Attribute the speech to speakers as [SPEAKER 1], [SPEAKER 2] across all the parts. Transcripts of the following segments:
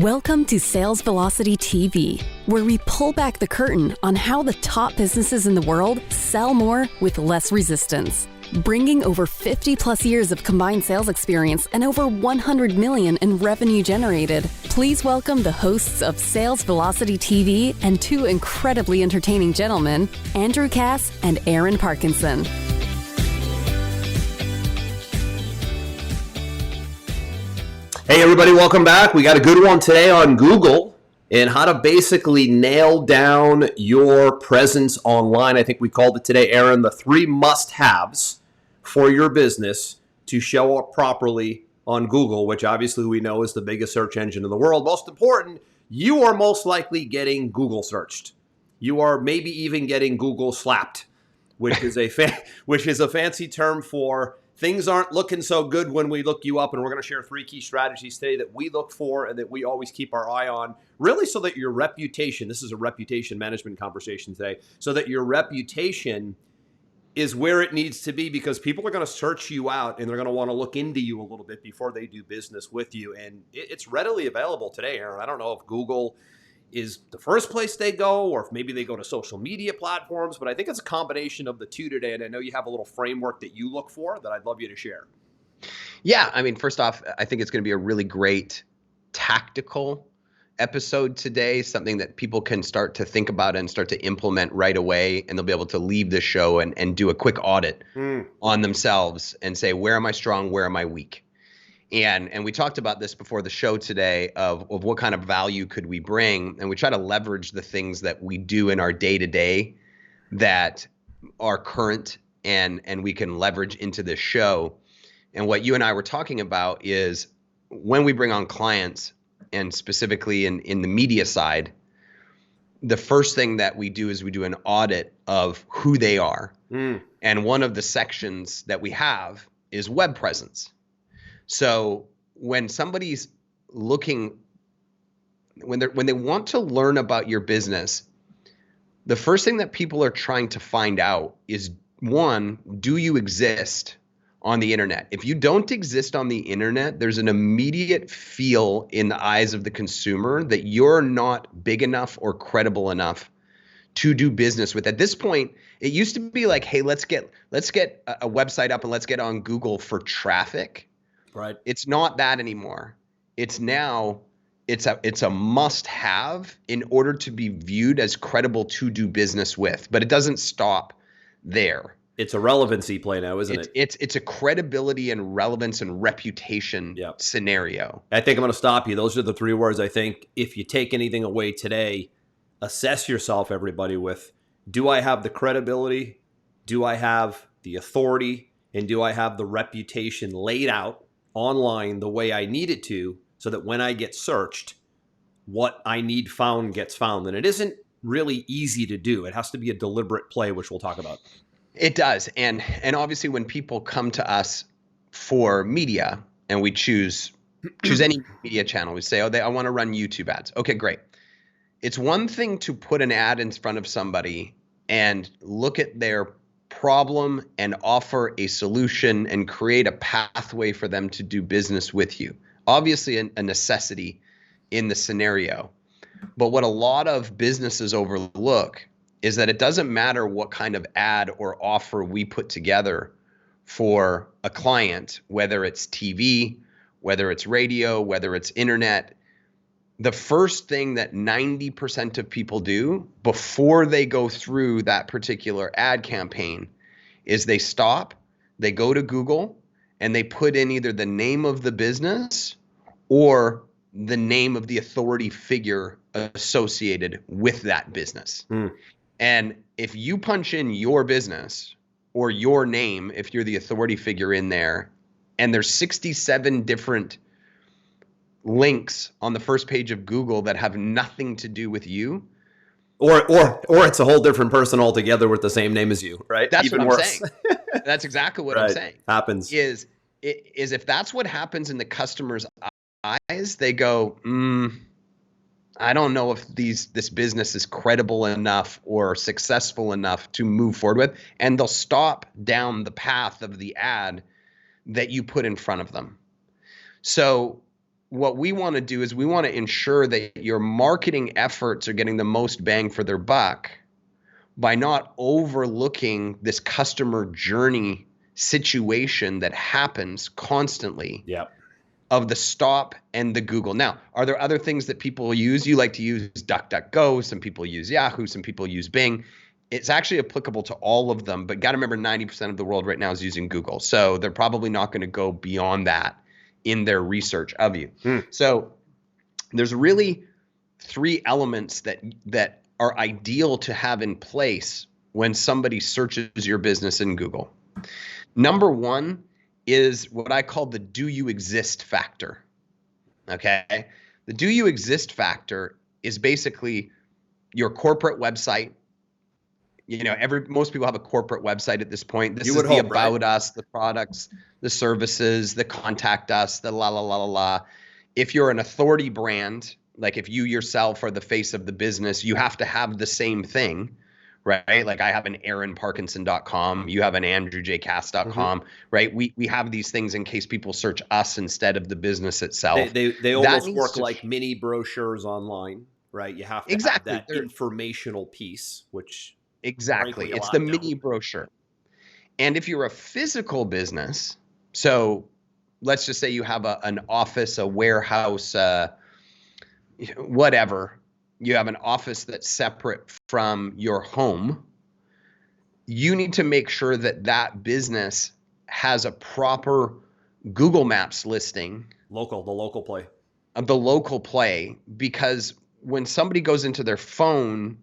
[SPEAKER 1] Welcome to Sales Velocity TV, where we pull back the curtain on how the top businesses in the world sell more with less resistance. Bringing over 50 plus years of combined sales experience and over 100 million in revenue generated, please welcome the hosts of Sales Velocity TV and two incredibly entertaining gentlemen, Andrew Cass and Aaron Parkinson.
[SPEAKER 2] Hey everybody, welcome back. We got a good one today on Google and how to basically nail down your presence online. I think we called it today, Aaron, the 3 must-haves for your business to show up properly on Google, which obviously we know is the biggest search engine in the world. Most important, you are most likely getting Google searched. You are maybe even getting Google slapped, which is a fancy term for things aren't looking so good when we look you up, and we're going to share 3 key strategies today that we look for and that we always keep our eye on, really so that your reputation, this is a reputation management conversation today, so that your reputation is where it needs to be, because people are going to search you out and they're going to want to look into you a little bit before they do business with you. And it's readily available today, Aaron. I don't know if Google is the first place they go, or if maybe they go to social media platforms, but I think it's a combination of the two today. And I know you have a little framework that you look for that I'd love you to share.
[SPEAKER 3] Yeah, I mean, first off, I think it's going to be a really great tactical episode today, something that people can start to think about and start to implement right away, and they'll be able to leave the show and do a quick audit on themselves and say, where am I strong, where am I weak? And we talked about this before the show today of what kind of value could we bring, and we try to leverage the things that we do in our day-to-day that are current and we can leverage into this show. And what you and I were talking about is when we bring on clients, and specifically in the media side, the first thing that we do is we do an audit of who they are. And one of the sections that we have is web presence. So when somebody's looking, when they want to learn about your business, the first thing that people are trying to find out is, one, do you exist on the internet? If you don't exist on the internet, there's an immediate feel in the eyes of the consumer that you're not big enough or credible enough to do business with. At this point, it used to be like, hey, let's get a website up and let's get on Google for traffic.
[SPEAKER 2] Right.
[SPEAKER 3] It's not that anymore. It's now, it's a must-have in order to be viewed as credible to do business with. But it doesn't stop there.
[SPEAKER 2] It's a relevancy play now, isn't it?
[SPEAKER 3] It's a credibility and relevance and reputation scenario.
[SPEAKER 2] I think I'm going to stop you. Those are the 3 words. I think if you take anything away today, assess yourself, everybody, with, do I have the credibility? Do I have the authority? And do I have the reputation laid out online the way I need it to, so that when I get searched, what I need found gets found? And it isn't really easy to do. It has to be a deliberate play, which we'll talk about.
[SPEAKER 3] It does. And obviously when people come to us for media and we choose any media channel, we say, I want to run YouTube ads. Okay, great. It's one thing to put an ad in front of somebody and look at their problem and offer a solution and create a pathway for them to do business with you. Obviously a necessity in the scenario. But what a lot of businesses overlook is that it doesn't matter what kind of ad or offer we put together for a client, whether it's TV, whether it's radio, whether it's internet. The first thing that 90% of people do before they go through that particular ad campaign is they stop, they go to Google, and they put in either the name of the business or the name of the authority figure associated with that business. And if you punch in your business or your name, if you're the authority figure in there, and there's 67 different links on the first page of Google that have nothing to do with you,
[SPEAKER 2] or it's a whole different person altogether with the same name as you, right?
[SPEAKER 3] That's
[SPEAKER 2] Even
[SPEAKER 3] what I'm
[SPEAKER 2] worse.
[SPEAKER 3] saying. That's exactly what
[SPEAKER 2] Right.
[SPEAKER 3] I'm saying.
[SPEAKER 2] Happens.
[SPEAKER 3] Is if that's what happens in the customer's eyes, they go, I don't know if this business is credible enough or successful enough to move forward with, and they'll stop down the path of the ad that you put in front of them. So what we want to do is we want to ensure that your marketing efforts are getting the most bang for their buck by not overlooking this customer journey situation that happens constantly.
[SPEAKER 2] Yep.
[SPEAKER 3] Of the stop and the Google. Now, are there other things that people use? You like to use DuckDuckGo. Some people use Yahoo. Some people use Bing. It's actually applicable to all of them, but got to remember 90% of the world right now is using Google. So they're probably not going to go beyond that in their research of you. So there's really 3 elements that are ideal to have in place when somebody searches your business in Google. Number 1 is what I call the do you exist factor. Okay? The do you exist factor is basically your corporate website. You know, most people have a corporate website at this point. This is the about us, the products, the services, the contact us, the la la la la la. If you're an authority brand, like if you yourself are the face of the business, you have to have the same thing. Right? Like I have an AaronParkinson.com, you have an AndrewJcast.com, right? We have these things in case people search us instead of the business itself.
[SPEAKER 2] They almost work like mini brochures online, right? You have to have that informational piece, which
[SPEAKER 3] exactly, it's the mini brochure. And if you're a physical business, so let's just say you have an office, a warehouse, whatever. You have an office that's separate from your home, you need to make sure that that business has a proper Google Maps listing.
[SPEAKER 2] The local play.
[SPEAKER 3] Of the local play, because when somebody goes into their phone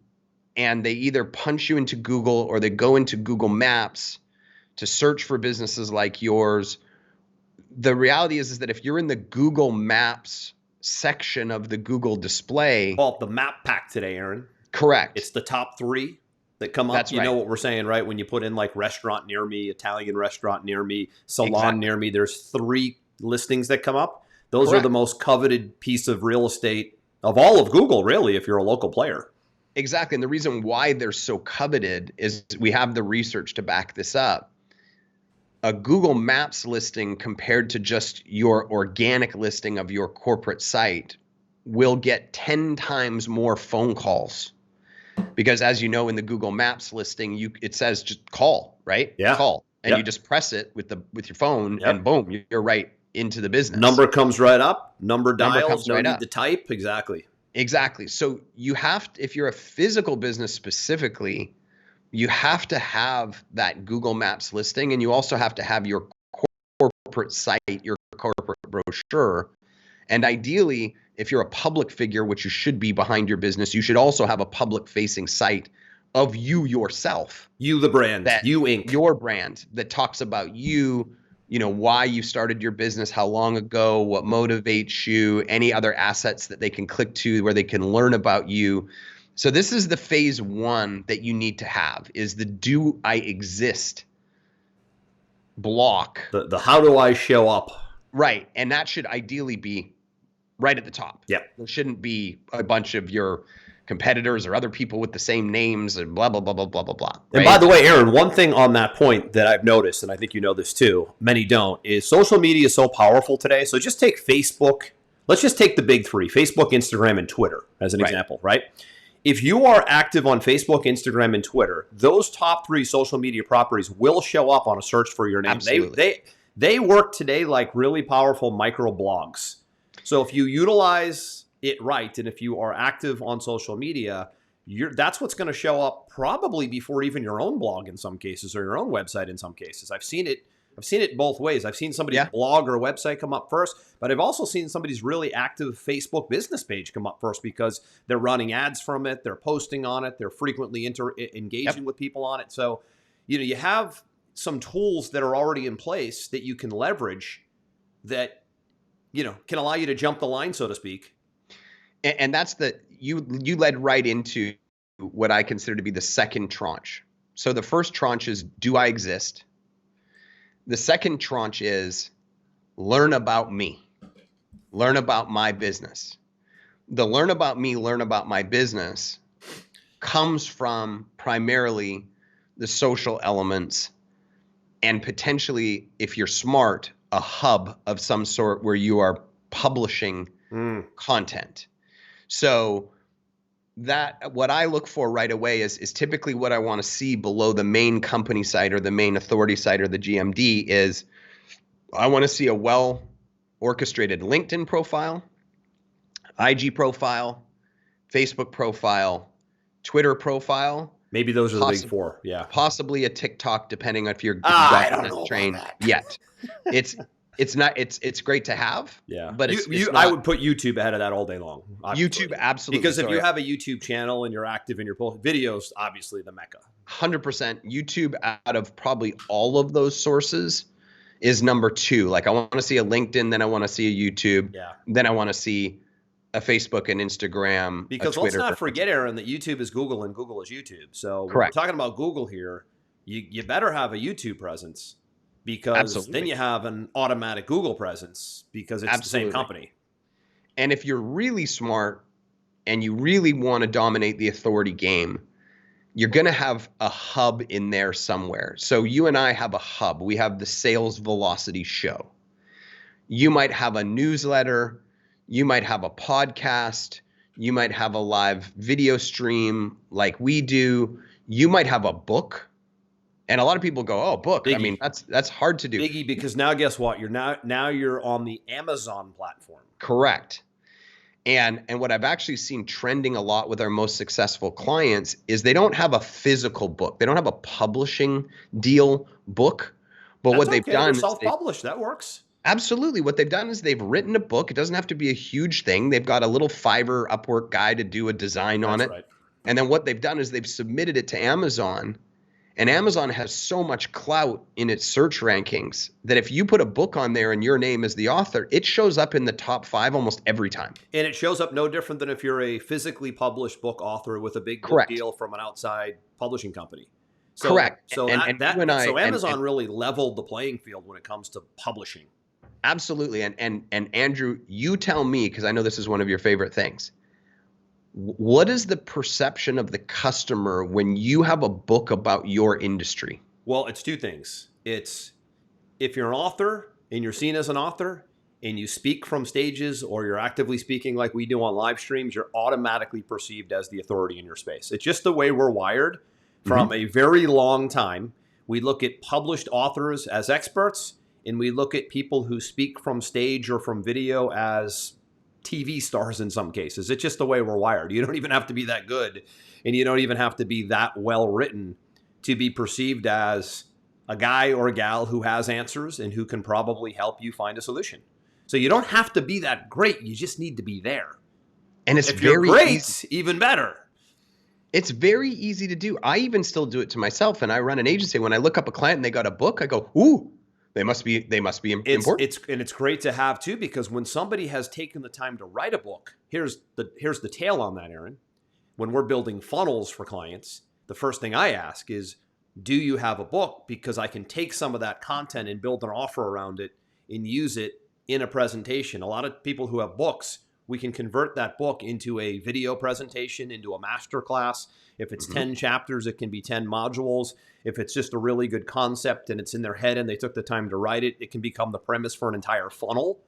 [SPEAKER 3] and they either punch you into Google or they go into Google Maps to search for businesses like yours, the reality is that if you're in the Google Maps section of the Google display.
[SPEAKER 2] Well, the map pack today, Aaron.
[SPEAKER 3] Correct.
[SPEAKER 2] It's the top 3 that come up.
[SPEAKER 3] That's right.
[SPEAKER 2] You know what we're saying, right? When you put in like restaurant near me, Italian restaurant near me, salon near me, there's 3 listings that come up. Those are the most coveted piece of real estate of all of Google, really, if you're a local player.
[SPEAKER 3] Exactly. And the reason why they're so coveted is we have the research to back this up. A Google Maps listing compared to just your organic listing of your corporate site will get 10 times more phone calls. Because as you know, in the Google Maps listing, it says just call, right?
[SPEAKER 2] Yeah.
[SPEAKER 3] Call. And you just press it with your phone and boom, you're right into the business.
[SPEAKER 2] Number comes right up, number dials, no need
[SPEAKER 3] right
[SPEAKER 2] to type. Exactly.
[SPEAKER 3] So you have to, if you're a physical business specifically, you have to have that Google Maps listing, and you also have to have your corporate site, your corporate brochure. And ideally, if you're a public figure, which you should be behind your business, you should also have a public-facing site of you yourself.
[SPEAKER 2] You, the brand, you Inc.
[SPEAKER 3] Your brand that talks about you, why you started your business, how long ago, what motivates you, any other assets that they can click to where they can learn about you. So this is the phase 1 that you need to have, is the do I exist block.
[SPEAKER 2] The how do I show up.
[SPEAKER 3] Right. And that should ideally be right at the top.
[SPEAKER 2] Yeah.
[SPEAKER 3] There shouldn't be a bunch of your competitors or other people with the same names and blah, blah, blah, blah, blah, blah, blah. Right?
[SPEAKER 2] And by the way, Aaron, one thing on that point that I've noticed, and I think you know this too, many don't, is social media is so powerful today. So just take Facebook. Let's just take the big 3, Facebook, Instagram, and Twitter as an example, right? If you are active on Facebook, Instagram, and Twitter, those top 3 social media properties will show up on a search for your name.
[SPEAKER 3] Absolutely.
[SPEAKER 2] They work today like really powerful micro blogs. So if you utilize it right, and if you are active on social media, that's what's going to show up probably before even your own blog in some cases, or your own website in some cases. I've seen it both ways. I've seen somebody's blog or website come up first, but I've also seen somebody's really active Facebook business page come up first because they're running ads from it, they're posting on it, they're frequently engaging with people on it. So, you have some tools that are already in place that you can leverage that, can allow you to jump the line, so to speak.
[SPEAKER 3] And that's you led right into what I consider to be the second tranche. So the first tranche is, do I exist? The second tranche is, learn about me. Learn about my business. The learn about me, learn about my business comes from primarily the social elements, and potentially, if you're smart, a hub of some sort where you are publishing content. So that what I look for right away is typically what I want to see below the main company site or the main authority site or the GMD is I want to see a well orchestrated LinkedIn profile, IG profile, Facebook profile, Twitter profile.
[SPEAKER 2] Maybe those are the big four. Yeah.
[SPEAKER 3] Possibly a TikTok, depending if you're
[SPEAKER 2] I don't know
[SPEAKER 3] trained
[SPEAKER 2] about that.
[SPEAKER 3] yet. It's great to have.
[SPEAKER 2] Yeah.
[SPEAKER 3] But it's not,
[SPEAKER 2] I would put YouTube ahead of that all day long.
[SPEAKER 3] Obviously. YouTube, absolutely.
[SPEAKER 2] Because if you have a YouTube channel and you're active in your videos, obviously the mecca.
[SPEAKER 3] 100%. YouTube out of probably all of those sources is number 2. Like I want to see a LinkedIn, then I want to see a YouTube, then I want to see a Facebook and Instagram.
[SPEAKER 2] Because let's not forget, Aaron, that YouTube is Google and Google is YouTube. So when we're talking about Google here, you better have a YouTube presence because then you have an automatic Google presence because it's the same company.
[SPEAKER 3] And if you're really smart and you really want to dominate the authority game, you're going to have a hub in there somewhere. So you and I have a hub. We have the Sales Velocity Show. You might have a newsletter. You might have a podcast. You might have a live video stream like we do. You might have a book. And a lot of people go, "Oh, book." Biggie. I mean, that's hard to do.
[SPEAKER 2] Biggie, because now guess what? You're now you're on the Amazon platform.
[SPEAKER 3] Correct. And what I've actually seen trending a lot with our most successful clients is they don't have a physical book. They don't have a publishing deal book. But what they've done
[SPEAKER 2] is self-published. That works.
[SPEAKER 3] Absolutely. What they've done is they've written a book. It doesn't have to be a huge thing. They've got a little Fiverr Upwork guy to do a design on it. Right. And then what they've done is they've submitted it to Amazon. And Amazon has so much clout in its search rankings that if you put a book on there and your name is the author, it shows up in the top 5 almost every time.
[SPEAKER 2] And it shows up no different than if you're a physically published book author with a big book deal from an outside publishing company. So,
[SPEAKER 3] correct.
[SPEAKER 2] So Amazon really leveled the playing field when it comes to publishing.
[SPEAKER 3] Absolutely. And Andrew, you tell me, because I know this is one of your favorite things. What is the perception of the customer when you have a book about your industry?
[SPEAKER 2] Well, it's 2 things. It's if you're an author and you're seen as an author and you speak from stages or you're actively speaking like we do on live streams, you're automatically perceived as the authority in your space. It's just the way we're wired from a very long time. We look at published authors as experts and we look at people who speak from stage or from video as TV stars in some cases. It's just the way we're wired. You don't even have to be that good and you don't even have to be that well written to be perceived as a guy or a gal who has answers and who can probably help you find a solution. So you don't have to be that great. You just need to be there.
[SPEAKER 3] And it's
[SPEAKER 2] if you're great, even better.
[SPEAKER 3] It's very easy to do. I even still do it to myself. And I run an agency. When I look up a client and they got a book, I go, ooh, they must be important.
[SPEAKER 2] It's great to have too, because when somebody has taken the time to write a book, here's the tail on that, Aaron. When we're building funnels for clients, the first thing I ask is, do you have a book? Because I can take some of that content and build an offer around it and use it in a presentation. A lot of people who have books, we can convert that book into a video presentation, into a master class. If it's 10 chapters, it can be 10 modules. If it's just a really good concept and it's in their head and they took the time to write it, it can become the premise for an entire funnel,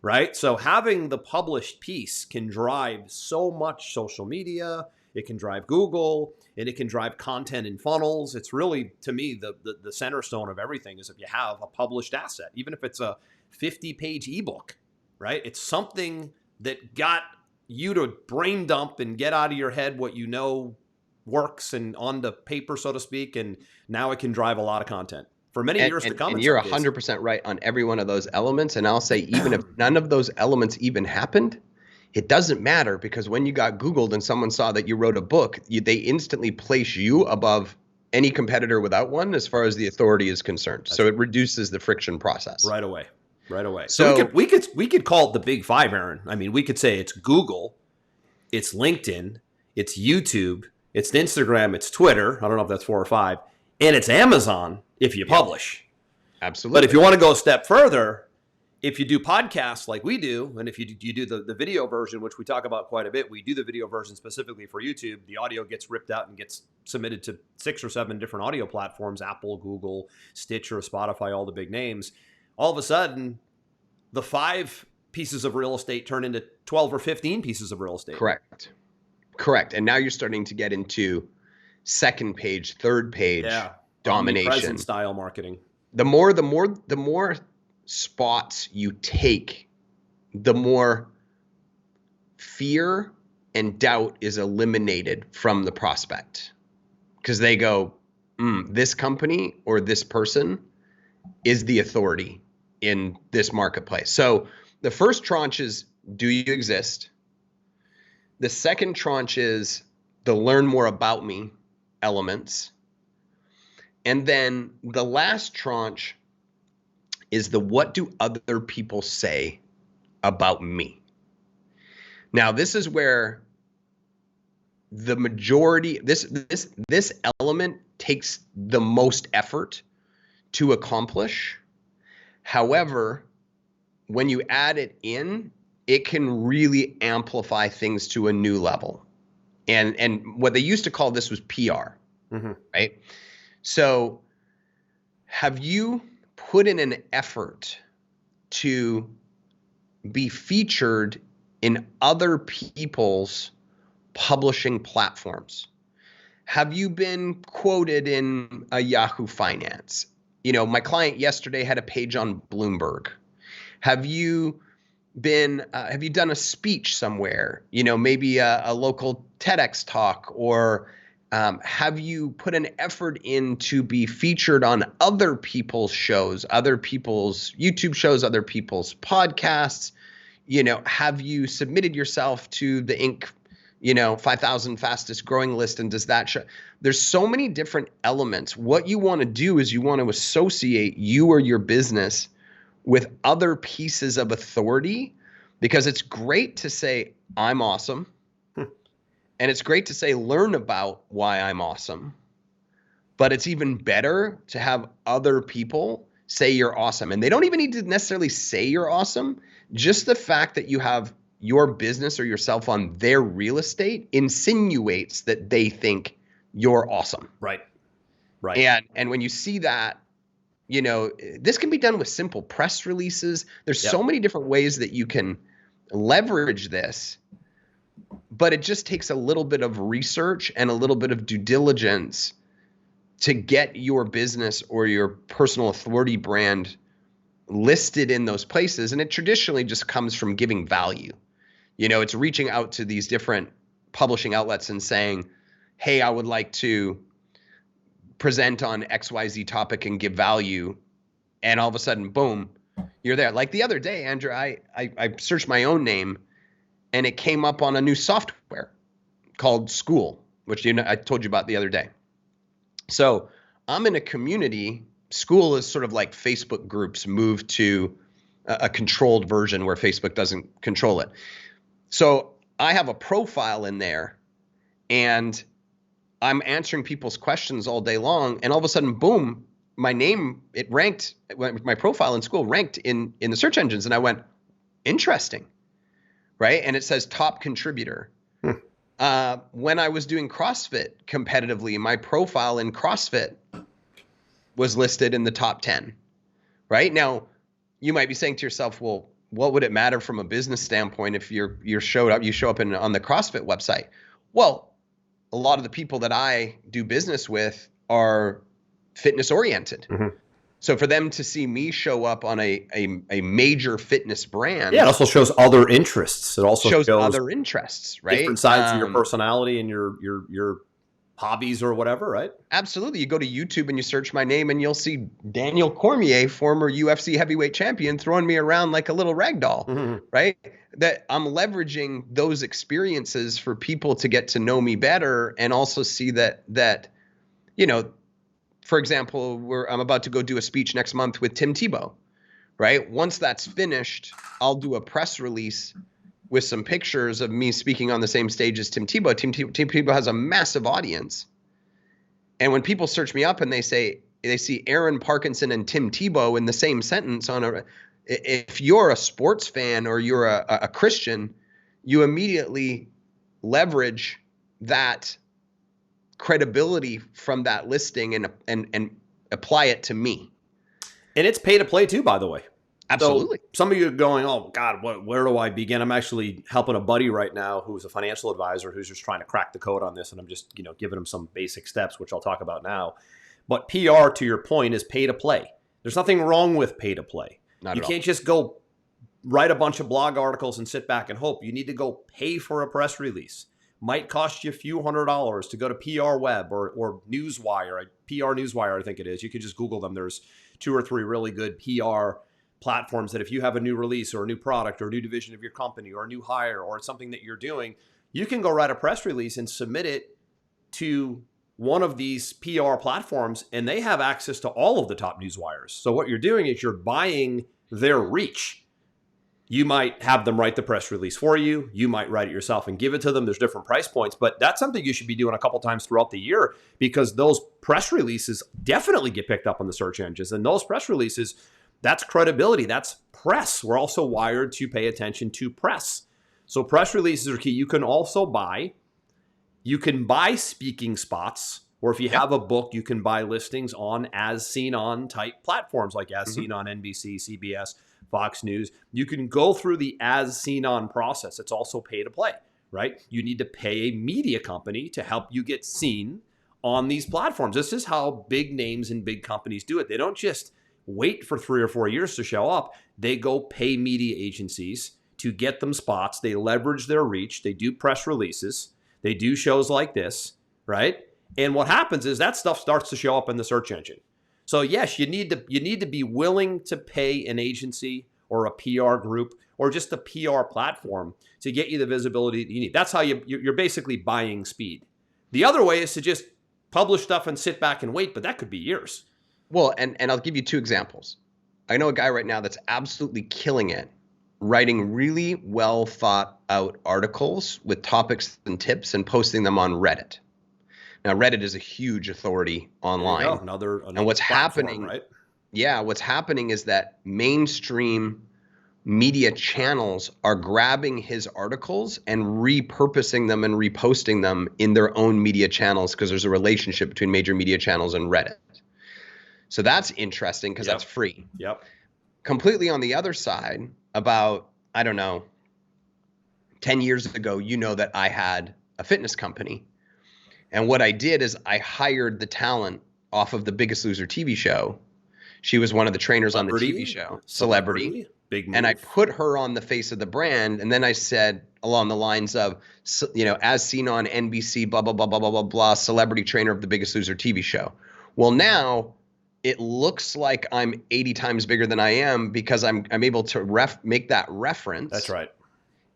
[SPEAKER 2] right? So having the published piece can drive so much social media. It can drive Google, and it can drive content in funnels. It's really, to me, the center stone of everything is if you have a published asset, even if it's a 50-page ebook, right? It's something that got you to brain dump and get out of your head what you know works and on the paper, so to speak, and now it can drive a lot of content for many years to come.
[SPEAKER 3] And you're 100% right on every one of those elements. And I'll say, even if none of those elements even happened, it doesn't matter, because when you got Googled and someone saw that you wrote a book, they instantly place you above any competitor without one as far as the authority is concerned. So it reduces the friction process.
[SPEAKER 2] Right away. So we could call it the big 5, Aaron. I mean, we could say it's Google, it's LinkedIn, it's YouTube, it's Instagram, it's Twitter. I don't know if that's 4 or 5. And it's Amazon if you publish.
[SPEAKER 3] Absolutely.
[SPEAKER 2] But if you want to go a step further, if you do podcasts like we do, and if you do the video version, which we talk about quite a bit, we do the video version specifically for YouTube. The audio gets ripped out and gets submitted to 6 or 7 different audio platforms, Apple, Google, Stitcher, Spotify, all the big names. All of a sudden, the 5 pieces of real estate turn into 12 or 15 pieces of real estate.
[SPEAKER 3] Correct. And now you're starting to get into second page, third page domination.
[SPEAKER 2] Omnipresent style marketing.
[SPEAKER 3] The more spots you take, the more fear and doubt is eliminated from the prospect, because they go, this company or this person is the authority in this marketplace. So the first tranche is, do you exist? The second tranche is the learn more about me elements. And then the last tranche is the what do other people say about me? Now, this is where the majority, this element takes the most effort to accomplish. However, when you add it in, it can really amplify things to a new level. And what they used to call this was PR, right? So have you put in an effort to be featured in other people's publishing platforms? Have you been quoted in a Yahoo Finance? You know, my client yesterday had a page on Bloomberg. Have you done a speech somewhere? You know, maybe a local TEDx talk, or have you put an effort in to be featured on other people's shows, other people's YouTube shows, other people's podcasts? You know, have you submitted yourself to the Inc., 5,000 fastest growing list? And does that show? There's so many different elements. What you want to do is you want to associate you or your business with other pieces of authority, because it's great to say, I'm awesome. And it's great to say, learn about why I'm awesome. But it's even better to have other people say you're awesome. And they don't even need to necessarily say you're awesome. Just the fact that you have your business or yourself on their real estate insinuates that they think you're awesome.
[SPEAKER 2] Right.
[SPEAKER 3] And when you see that, this can be done with simple press releases. There's so many different ways that you can leverage this, but it just takes a little bit of research and a little bit of due diligence to get your business or your personal authority brand listed in those places. And it traditionally just comes from giving value. It's reaching out to these different publishing outlets and saying, hey, I would like to present on XYZ topic and give value. And all of a sudden, boom, you're there. Like the other day, Andrew, I searched my own name and it came up on a new software called School, which I told you about the other day. So I'm in a community. School is sort of like Facebook groups moved to a controlled version where Facebook doesn't control it. So I have a profile in there and I'm answering people's questions all day long. And all of a sudden, boom, my name, it ranked, my profile in School ranked in the search engines. And I went, interesting, right? And it says top contributor. When I was doing CrossFit competitively, my profile in CrossFit was listed in the top 10, right? Now, you might be saying to yourself, well, what would it matter from a business standpoint if you show up on the CrossFit website? Well, a lot of the people that I do business with are fitness oriented. So for them to see me show up on a major fitness brand.
[SPEAKER 2] Yeah, it also shows other interests. It also shows
[SPEAKER 3] other interests, right?
[SPEAKER 2] Different sides of your personality and your hobbies or whatever, right?
[SPEAKER 3] Absolutely. You go to YouTube and you search my name and you'll see Daniel Cormier, former UFC heavyweight champion, throwing me around like a little rag doll, right? That I'm leveraging those experiences for people to get to know me better and also see that for example, I'm about to go do a speech next month with Tim Tebow, right? Once that's finished, I'll do a press release with some pictures of me speaking on the same stage as Tim Tebow. Tim Tebow has a massive audience. And when people search me up and they see Aaron Parkinson and Tim Tebow in the same sentence if you're a sports fan or you're a Christian, you immediately leverage that credibility from that listing and apply it to me.
[SPEAKER 2] And it's pay to play too, by the way.
[SPEAKER 3] Absolutely.
[SPEAKER 2] So some of you are going, oh God, where do I begin? I'm actually helping a buddy right now who's a financial advisor who's just trying to crack the code on this. And I'm just, giving him some basic steps, which I'll talk about now. But PR, to your point, is pay to play. There's nothing wrong with pay to play. You can't just go write a bunch of blog articles and sit back and hope. You need to go pay for a press release. Might cost you a few $100s to go to PR Web or Newswire, PR Newswire, I think it is. You can just Google them. There's 2 or 3 really good PR platforms that if you have a new release or a new product or a new division of your company or a new hire or something that you're doing, you can go write a press release and submit it to one of these PR platforms, and they have access to all of the top news wires. So what you're doing is you're buying their reach. You might have them write the press release for you. You might write it yourself and give it to them. There's different price points, but that's something you should be doing a couple times throughout the year because those press releases definitely get picked up on the search engines. And those press releases, that's credibility. That's press. We're also wired to pay attention to press. So press releases are key. You can buy speaking spots, or if you have a book, you can buy listings on As Seen On type platforms like As Seen On NBC, CBS, Fox News. You can go through the As Seen On process. It's also pay to play, right? You need to pay a media company to help you get seen on these platforms. This is how big names and big companies do it. They don't just wait for 3 or 4 years to show up. They go pay media agencies to get them spots. They leverage their reach. They do press releases. They do shows like this, right? And what happens is that stuff starts to show up in the search engine. So yes, you need to be willing to pay an agency or a PR group or just a PR platform to get you the visibility that you need. That's how you're basically buying speed. The other way is to just publish stuff and sit back and wait, but that could be years.
[SPEAKER 3] Well, and I'll give you 2 examples. I know a guy right now that's absolutely killing it, writing really well thought out articles with topics and tips and posting them on Reddit. Now, Reddit is a huge authority online.
[SPEAKER 2] Another
[SPEAKER 3] and what's happening,
[SPEAKER 2] right?
[SPEAKER 3] Yeah, what's happening is that mainstream media channels are grabbing his articles and repurposing them and reposting them in their own media channels because there's a relationship between major media channels and Reddit. So that's interesting because that's free.
[SPEAKER 2] Yep.
[SPEAKER 3] Completely on the other side, about, 10 years ago, that I had a fitness company. And what I did is I hired the talent off of the Biggest Loser TV show. She was one of the trainers on the TV show. Celebrity.
[SPEAKER 2] Big move.
[SPEAKER 3] And I put her on the face of the brand. And then I said along the lines of, As Seen on NBC, blah, blah, blah, blah, blah, blah, blah, celebrity trainer of the Biggest Loser TV show. Well, now it looks like I'm 80 times bigger than I am because I'm able to make that reference.
[SPEAKER 2] That's right.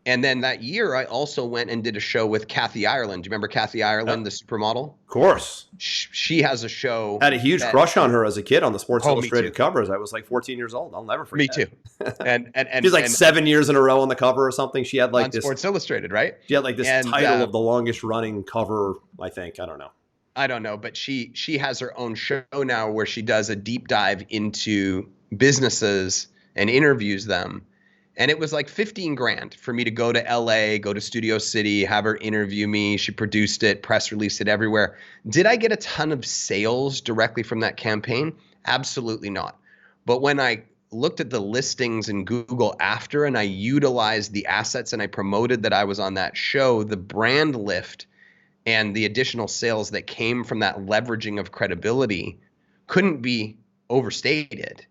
[SPEAKER 3] And then that year, I also went and did a show with Kathy Ireland. Do you remember Kathy Ireland, the supermodel?
[SPEAKER 2] Of course.
[SPEAKER 3] She has a show.
[SPEAKER 2] I had a huge crush on her as a kid on the Sports Illustrated covers. I was like 14 years old. I'll never forget.
[SPEAKER 3] Me too. And
[SPEAKER 2] she's like 7 years in a row on the cover or something. She had like
[SPEAKER 3] on
[SPEAKER 2] this
[SPEAKER 3] Sports Illustrated, right?
[SPEAKER 2] She had like this title of the longest running cover, I think. I don't know,
[SPEAKER 3] but she has her own show now where she does a deep dive into businesses and interviews them. And it was like $15,000 for me to go to LA, go to Studio City, have her interview me. She produced it, press released it everywhere. Did I get a ton of sales directly from that campaign? Absolutely not. But when I looked at the listings in Google after and I utilized the assets and I promoted that I was on that show, the brand lift and the additional sales that came from that leveraging of credibility couldn't be overstated.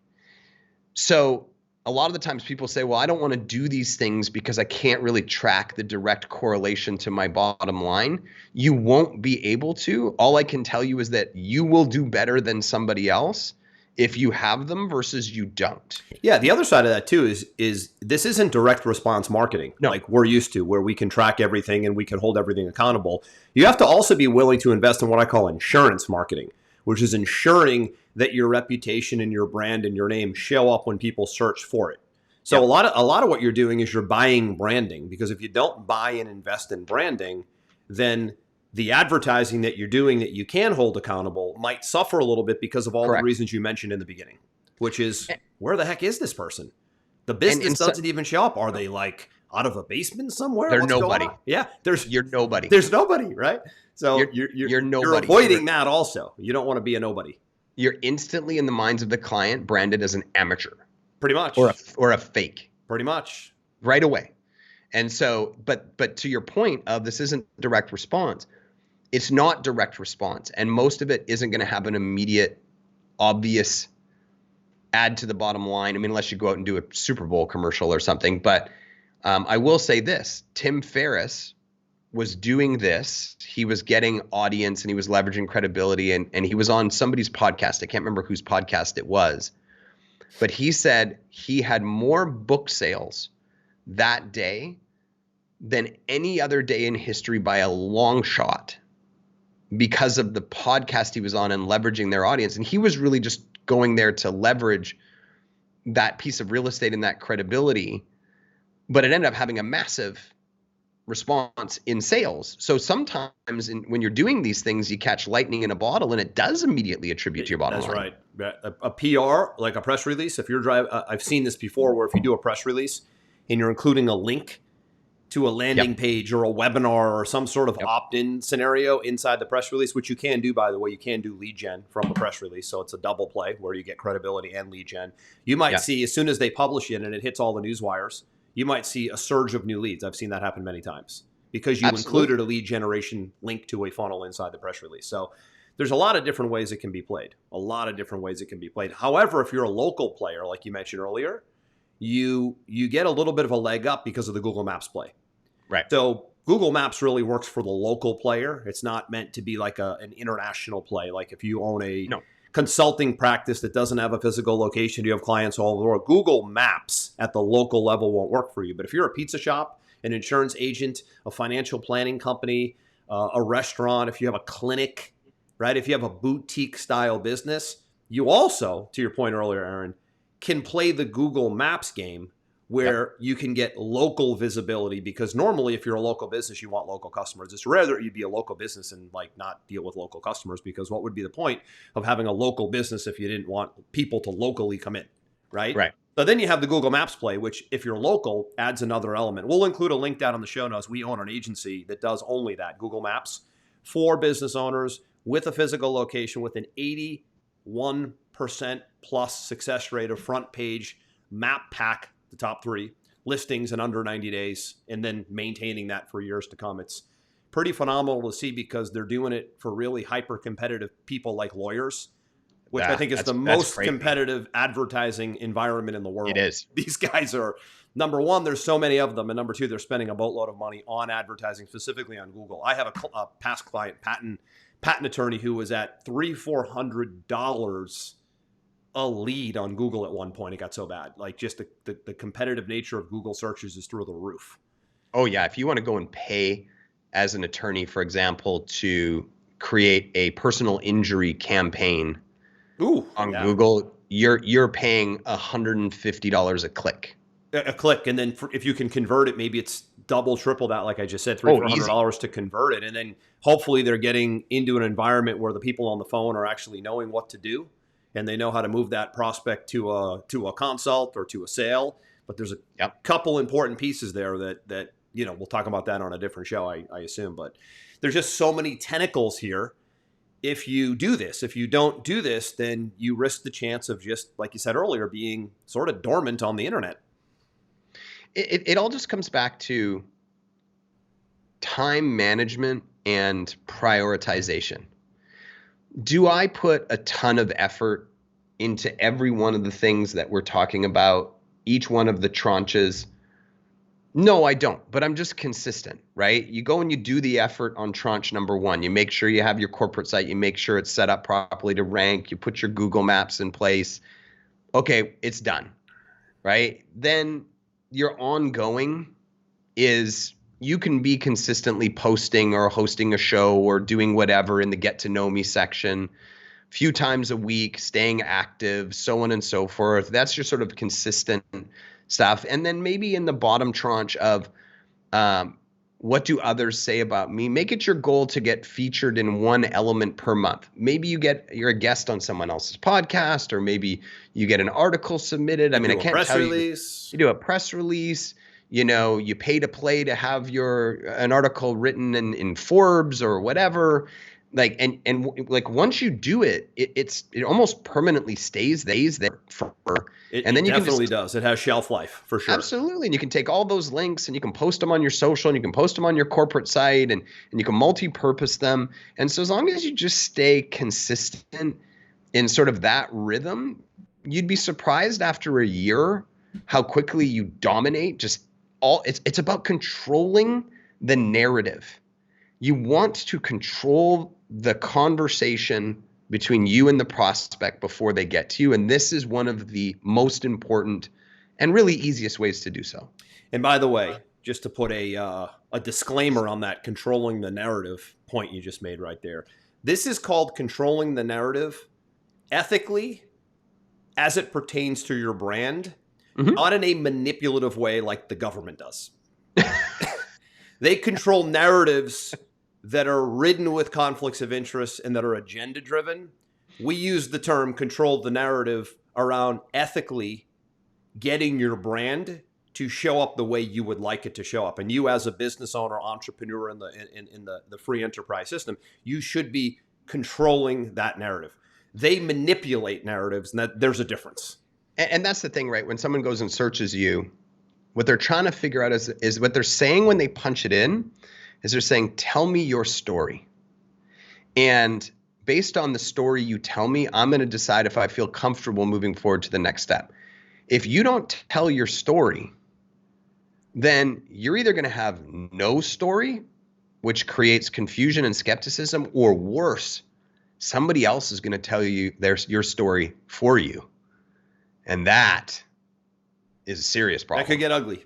[SPEAKER 3] So a lot of the times people say, well, I don't want to do these things because I can't really track the direct correlation to my bottom line. You won't be able to. All I can tell you is that you will do better than somebody else if you have them versus you don't.
[SPEAKER 2] Yeah, the other side of that too is this isn't direct response marketing like we're used to, where we can track everything and we can hold everything accountable. You have to also be willing to invest in what I call insurance marketing, which is ensuring that your reputation and your brand and your name show up when people search for it. So a lot of what you're doing is you're buying branding, because if you don't buy and invest in branding, then the advertising that you're doing that you can hold accountable might suffer a little bit because of all the reasons you mentioned in the beginning, which is, where the heck is this person? The business doesn't even show up. Are they like out of a basement somewhere?
[SPEAKER 3] They're nobody.
[SPEAKER 2] Yeah,
[SPEAKER 3] you're nobody.
[SPEAKER 2] There's nobody, right? So you're
[SPEAKER 3] nobody.
[SPEAKER 2] You're avoiding that also. You don't want to be a nobody.
[SPEAKER 3] You're instantly in the minds of the client branded as an amateur.
[SPEAKER 2] Pretty much.
[SPEAKER 3] Or a fake.
[SPEAKER 2] Pretty much.
[SPEAKER 3] Right away. And so, but to your point of this isn't direct response, it's not direct response. And most of it isn't going to have an immediate, obvious add to the bottom line. I mean, unless you go out and do a Super Bowl commercial or something. But I will say this, Tim Ferriss was doing this. He was getting audience and he was leveraging credibility, and he was on somebody's podcast. I can't remember whose podcast it was, but he said he had more book sales that day than any other day in history by a long shot because of the podcast he was on and leveraging their audience. And he was really just going there to leverage that piece of real estate and that credibility, but it ended up having a massive response in sales. So sometimes when you're doing these things, you catch lightning in a bottle and it does immediately attribute to your bottom line.
[SPEAKER 2] That's right. A PR, like a press release, if you're driving, I've seen this before where if you do a press release and you're including a link to a landing page or a webinar or some sort of opt-in scenario inside the press release, which you can do, by the way, you can do lead gen from the press release. So it's a double play where you get credibility and lead gen. You might see as soon as they publish it and it hits all the news wires, you might see a surge of new leads. I've seen that happen many times because you included a lead generation link to a funnel inside the press release. So there's a lot of different ways it can be played. However, if you're a local player, like you mentioned earlier, you get a little bit of a leg up because of the Google Maps play.
[SPEAKER 3] Right.
[SPEAKER 2] So Google Maps really works for the local player. It's not meant to be like an international play. Like if you own a consulting practice that doesn't have a physical location, you have clients all over the world, Google Maps at the local level won't work for you. But if you're a pizza shop, an insurance agent, a financial planning company, a restaurant, if you have a clinic, right? If you have a boutique style business, you also, to your point earlier, Aaron, can play the Google Maps game where you can get local visibility, because normally if you're a local business, you want local customers. It's rare that you'd be a local business and like not deal with local customers, because what would be the point of having a local business if you didn't want people to locally come in, right?
[SPEAKER 3] Right.
[SPEAKER 2] So then you have the Google Maps play, which if you're local adds another element. We'll include a link down in the show notes. We own an agency that does only that, Google Maps, for business owners with a physical location with an 81% plus success rate of front page map pack, the top 3 listings in under 90 days, and then maintaining that for years to come. It's pretty phenomenal to see because they're doing it for really hyper competitive people like lawyers, which I think is the most competitive advertising environment in the world.
[SPEAKER 3] It is.
[SPEAKER 2] These guys are, number one, there's so many of them, and number two, they're spending a boatload of money on advertising, specifically on Google. I have a past client, patent attorney, who was at $300-400 a lead on Google at one point. It got so bad. Like just the competitive nature of Google searches is through the roof.
[SPEAKER 3] Oh yeah. If you want to go and pay as an attorney, for example, to create a personal injury campaign on Google, you're paying $150 a click.
[SPEAKER 2] A click. And then if you can convert it, maybe it's double, triple that. Like I just said, $300-400 to convert it. And then hopefully they're getting into an environment where the people on the phone are actually knowing what to do. And they know how to move that prospect to a consult or to a sale. But there's a couple important pieces there that we'll talk about that on a different show, I assume. But there's just so many tentacles here. If you do this, if you don't do this, then you risk the chance of just, like you said earlier, being sort of dormant on the internet.
[SPEAKER 3] It all just comes back to time management and prioritization. Do I put a ton of effort into every one of the things that we're talking about, each one of the tranches? No, I don't, but I'm just consistent, right? You go and you do the effort on tranche number 1. You make sure you have your corporate site. You make sure it's set up properly to rank. You put your Google Maps in place. Okay, it's done, right? Then your ongoing is you can be consistently posting or hosting a show or doing whatever in the get to know me section a few times a week, staying active, so on and so forth. That's your sort of consistent stuff. And then maybe in the bottom tranche of what do others say about me? Make it your goal to get featured in one element per month. Maybe you're a guest on someone else's podcast, or maybe you get an article submitted. I mean, I can't tell you. You do a press release. You pay to play to have an article written in Forbes or whatever. Like once you do it, it almost permanently stays there for,
[SPEAKER 2] and then you definitely does. It has shelf life for sure.
[SPEAKER 3] Absolutely. And you can take all those links and you can post them on your social and you can post them on your corporate site and you can multi-purpose them. And so as long as you just stay consistent in sort of that rhythm, you'd be surprised after a year how quickly you dominate it's about controlling the narrative. You want to control the conversation between you and the prospect before they get to you. And this is one of the most important and really easiest ways to do so.
[SPEAKER 2] And by the way, just to put a disclaimer on that controlling the narrative point you just made right there, this is called controlling the narrative ethically as it pertains to your brand, not in a manipulative way like the government does. They control narratives that are ridden with conflicts of interest and that are agenda driven. We use the term control the narrative around ethically getting your brand to show up the way you would like it to show up. And you as a business owner, entrepreneur in the free enterprise system, you should be controlling that narrative. They manipulate narratives, and there's a difference.
[SPEAKER 3] And that's the thing, right? When someone goes and searches you, what they're trying to figure out is what they're saying when they punch it in is they're saying, tell me your story. And based on the story you tell me, I'm going to decide if I feel comfortable moving forward to the next step. If you don't tell your story, then you're either going to have no story, which creates confusion and skepticism, or worse, somebody else is going to tell you your story for you. And that is a serious problem.
[SPEAKER 2] That could get ugly.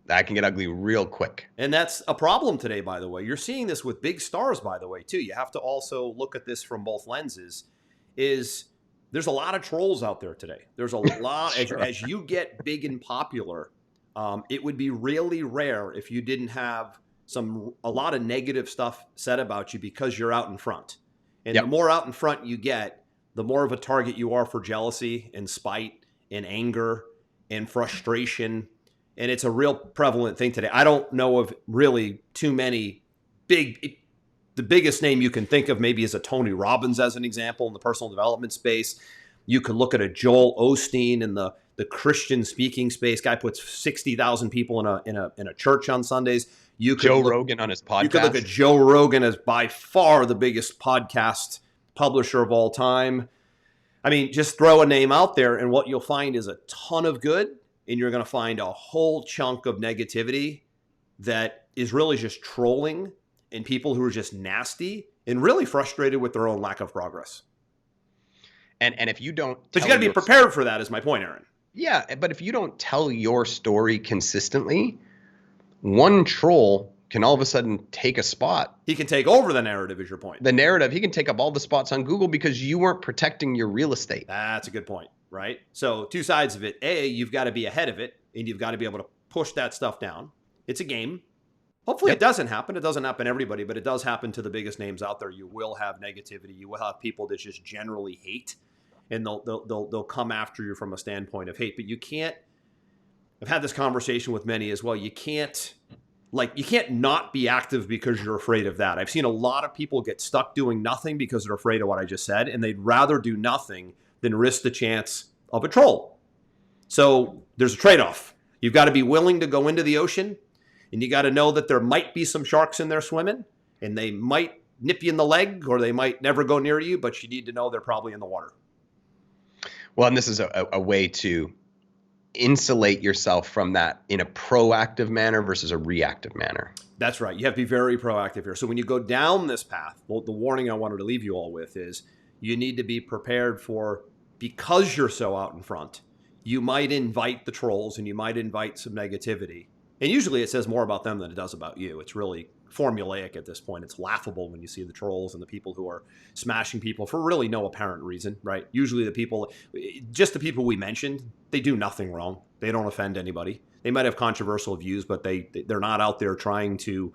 [SPEAKER 3] That can get ugly real quick.
[SPEAKER 2] And that's a problem today, by the way. You're seeing this with big stars, by the way, too. You have to also look at this from both lenses. There's a lot of trolls out there today. There's a lot. Sure. As you get big and popular, it would be really rare if you didn't have a lot of negative stuff said about you because you're out in front. And the more out in front you get, the more of a target you are for jealousy and spite and anger and frustration. And it's a real prevalent thing today. I don't know of really too many the biggest name you can think of maybe is a Tony Robbins as an example in the personal development space. You could look at a Joel Osteen in the Christian speaking space. Guy puts 60,000 people in a church on Sundays.
[SPEAKER 3] Joe Rogan on his podcast.
[SPEAKER 2] You could look at Joe Rogan as by far the biggest podcast publisher of all time. I mean, just throw a name out there and what you'll find is a ton of good. And you're going to find a whole chunk of negativity that is really just trolling and people who are just nasty and really frustrated with their own lack of progress.
[SPEAKER 3] And if you don't...
[SPEAKER 2] But you got to be prepared for that is my point, Aaron.
[SPEAKER 3] Yeah, but if you don't tell your story consistently, one troll can all of a sudden take a spot.
[SPEAKER 2] He can take over the narrative is your point.
[SPEAKER 3] The narrative, he can take up all the spots on Google because you weren't protecting your real estate.
[SPEAKER 2] That's a good point. Right? So two sides of it. A, you've got to be ahead of it and you've got to be able to push that stuff down. It's a game. Hopefully it doesn't happen. It doesn't happen to everybody, but it does happen to the biggest names out there. You will have negativity. You will have people that just generally hate and they'll come after you from a standpoint of hate, but you can't, I've had this conversation with many as well. You can't not be active because you're afraid of that. I've seen a lot of people get stuck doing nothing because they're afraid of what I just said, and they'd rather do nothing than risk the chance of a troll. So there's a trade-off. You've got to be willing to go into the ocean, and you got to know that there might be some sharks in there swimming, and they might nip you in the leg, or they might never go near you, but you need to know they're probably in the water.
[SPEAKER 3] Well, and this is a way to insulate yourself from that in a proactive manner versus a reactive manner.
[SPEAKER 2] That's right. You have to be very proactive here. So when you go down this path, well, the warning I wanted to leave you all with is you need to be prepared for, because you're so out in front, you might invite the trolls and you might invite some negativity. And usually it says more about them than it does about you. It's really formulaic at this point. It's laughable when you see the trolls and the people who are smashing people for really no apparent reason, right? Usually the people we mentioned, they do nothing wrong. They don't offend anybody. They might have controversial views, but they're not out there trying to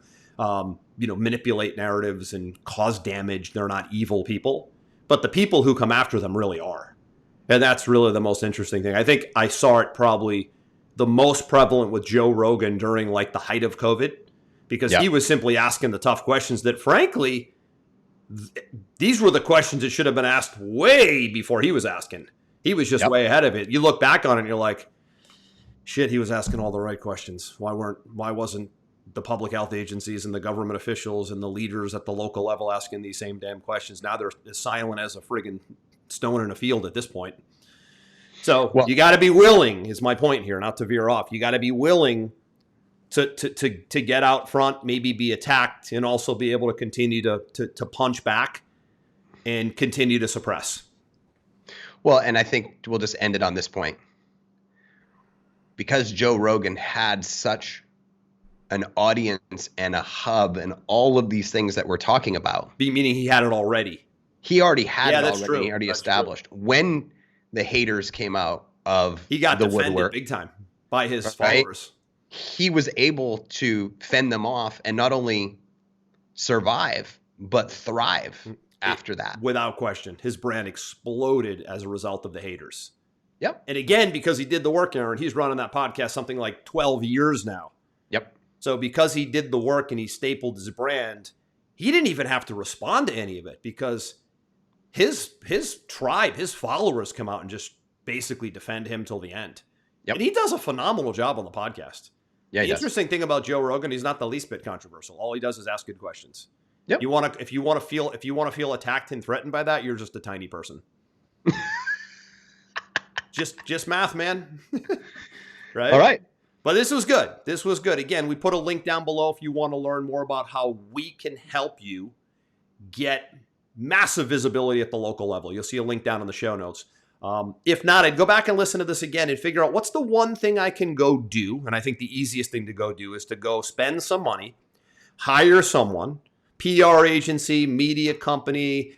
[SPEAKER 2] manipulate narratives and cause damage. They're not evil people. But the people who come after them really are. And that's really the most interesting thing. I think I saw it probably the most prevalent with Joe Rogan during like the height of COVID, because he was simply asking the tough questions that frankly these were the questions that should have been asked way before he was asking. He was just way ahead of it. You look back on it and you're like, shit, he was asking all the right questions. Why wasn't the public health agencies and the government officials and the leaders at the local level asking these same damn questions? Now they're as silent as a friggin' stone in a field at this point. So you got to be willing, is my point here, not to veer off. You got to be willing to get out front, maybe be attacked, and also be able to continue to punch back and continue to suppress.
[SPEAKER 3] Well, and I think we'll just end it on this point. Because Joe Rogan had such an audience and a hub and all of these things that we're talking about.
[SPEAKER 2] Meaning he had it already.
[SPEAKER 3] He already had it already.
[SPEAKER 2] True.
[SPEAKER 3] He already
[SPEAKER 2] that's
[SPEAKER 3] established.
[SPEAKER 2] True.
[SPEAKER 3] When the haters came out of
[SPEAKER 2] he got
[SPEAKER 3] the
[SPEAKER 2] defended
[SPEAKER 3] woodwork
[SPEAKER 2] big time by his followers.
[SPEAKER 3] He was able to fend them off and not only survive, but thrive after that.
[SPEAKER 2] Without question. His brand exploded as a result of the haters.
[SPEAKER 3] Yep.
[SPEAKER 2] And again, because he did the work, Aaron, he's running that podcast something like 12 years now.
[SPEAKER 3] Yep.
[SPEAKER 2] So because he did the work and he stapled his brand, he didn't even have to respond to any of it because his tribe, his followers come out and just basically defend him till the end. Yep. And he does a phenomenal job on the podcast.
[SPEAKER 3] Yeah,
[SPEAKER 2] the interesting thing about Joe Rogan, he's not the least bit controversial. All he does is ask good questions.
[SPEAKER 3] Yep.
[SPEAKER 2] If you want to feel attacked and threatened by that, you're just a tiny person. just math, man. Right?
[SPEAKER 3] All right.
[SPEAKER 2] But this was good. This was good. Again, we put a link down below if you want to learn more about how we can help you get massive visibility at the local level. You'll see a link down in the show notes. If not, I'd go back and listen to this again and figure out what's the one thing I can go do. And I think the easiest thing to go do is to go spend some money, hire someone, PR agency, media company,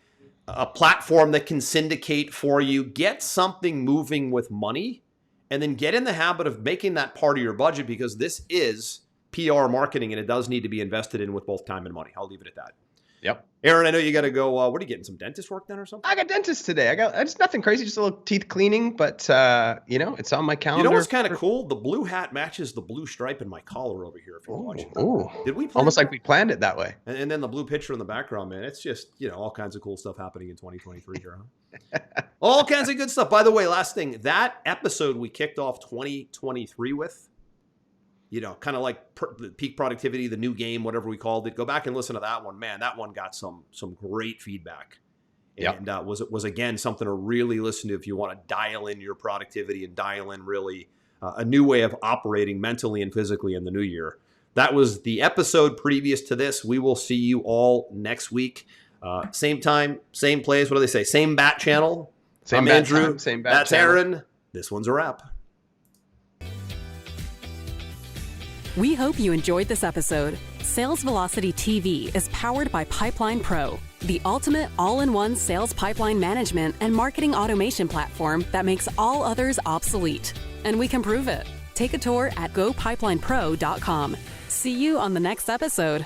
[SPEAKER 2] a platform that can syndicate for you, get something moving with money, and then get in the habit of making that part of your budget because this is PR marketing and it does need to be invested in with both time and money. I'll leave it at that.
[SPEAKER 3] Yep.
[SPEAKER 2] Aaron, I know you got to go. What are you getting? Some dentist work done or something?
[SPEAKER 3] I got dentist today. It's nothing crazy, just a little teeth cleaning, but it's on my calendar.
[SPEAKER 2] You know what's kind of cool? The blue hat matches the blue stripe in my collar over here. If you're watching,
[SPEAKER 3] did
[SPEAKER 2] we?
[SPEAKER 3] Almost like we planned it that way.
[SPEAKER 2] And then the blue picture in the background, man. It's just all kinds of cool stuff happening in 2023 here, huh? All kinds of good stuff. By the way, last thing, that episode we kicked off 2023 with. Kind of like peak productivity, the new game, whatever we called it. Go back and listen to that one. Man, that one got some great feedback. And was again, something to really listen to if you want to dial in your productivity and dial in really a new way of operating mentally and physically in the new year. That was the episode previous to this. We will see you all next week. Same time, same place. What do they say? Same bat channel.
[SPEAKER 3] Same bat Andrew. Time, same bat
[SPEAKER 2] That's
[SPEAKER 3] channel.
[SPEAKER 2] Aaron. This one's a wrap.
[SPEAKER 1] We hope you enjoyed this episode. Sales Velocity TV is powered by Pipeline Pro, the ultimate all-in-one sales pipeline management and marketing automation platform that makes all others obsolete. And we can prove it. Take a tour at gopipelinepro.com. See you on the next episode.